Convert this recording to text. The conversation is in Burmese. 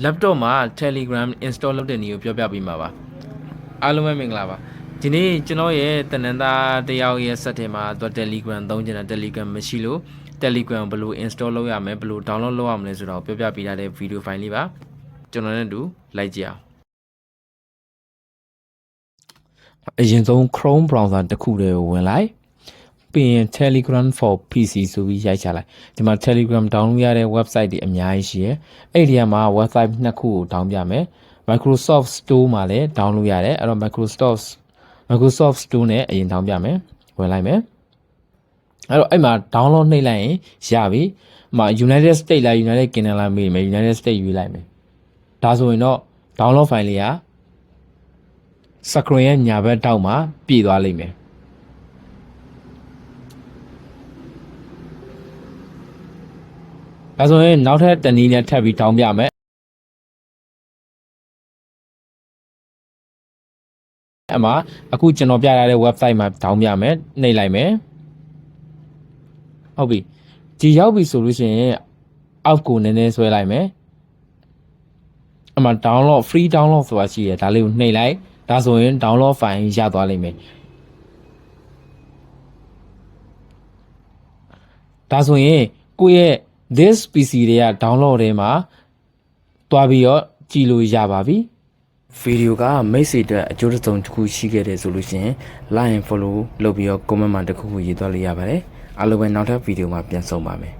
laptop မှာ Telegram install လုပ်တဲ့နည်းကိုပြောပြပေးမှာပါအားလုံးပဲမင်္ဂလာပါဒီနေ့ကျွန်တော်ရဲ့တနင်္သာတယောက်ရဲ့ set ထဲမှာတော့ Telegram သုံးချင်တာ Telegram မရှိလို့ Telegram ဘယ်လို install လုပ်ရမလဲဘယ်လို download လုပ်ရမလဲဆိုတော့ပြောပြပေးထားတဲ့ video file လေးပါကျွန်တော်နဲ့အတူလိုက်ကြည့်အောင်အရင်ဆုံး Chrome browser တစ်ခုတည်းကိုဝင်လိုက်ပြီးရင် Telegram for PC ဆိုပြီးရိုက်ချလိုက်ဒီမှာ Telegram download ရတဲ့ website တွေအများကြီးရှိတယ်အဲ့ဒီမှာ website နှစ်ခုကို download ပြမယ် Microsoft Store မှာလည်း download ရတယ်အဲ့တော့ Microsoft Store နဲ့အရင် download ပြမယ်ဝင်လိုက်မယ်အဲ့တော့အဲ့မှာ download နှိပ်လိုက်ရင်ရပြီUnited States လား United Kingdom လားမေးမယ် United States ရွေးလိုက်မယ်ဒါဆိုရင်တော့ download file လေးက screen ရဲ့ညာဘက်ထောက်မှာပြည့်သွားလိမ့်မယ်ဒါဆိုရင်နောက်ထပ်တနည်းနဲ့ထပ်ပြီးတောင်းပြမယ်အမှအခုကျွန်တော်ပြထားတဲ့ website မှာတောင်းပြမယ်နှိပ်လိုက်မယ်ဟုတ်ပြီဒီရောက်ပြီဆိုလို့ရှိရင်အောက်ကိုနည်းနည်းဆွဲလိုက်မယ်အမှ download free download ဆိုတာရှိတယ်ဒါလေးကိုနှိပ်လိုက်ဒါဆိုရင် download file ရသွားလိမ့်မယ်ဒါဆိုရင်ကိုယ့်ရဲ့ this PC တွေက download ထဲမှာတွားပြီးတော့ကြည့်လို့ရပါပြီဗီဒီယိုကမိတ်ဆွေတွေအကျိုးတစ်ခုရှိခဲ့တယ်ဆိုလို့ရှိရင် like and follow လုပ်ပြီးတော့ comment မှာတစ်ခုခုရေးသွားလို့ရပါတယ်အားလုံးပဲနောက်ထပ်ဗီဒီယိုမှာပြန်ဆုံပါမယ်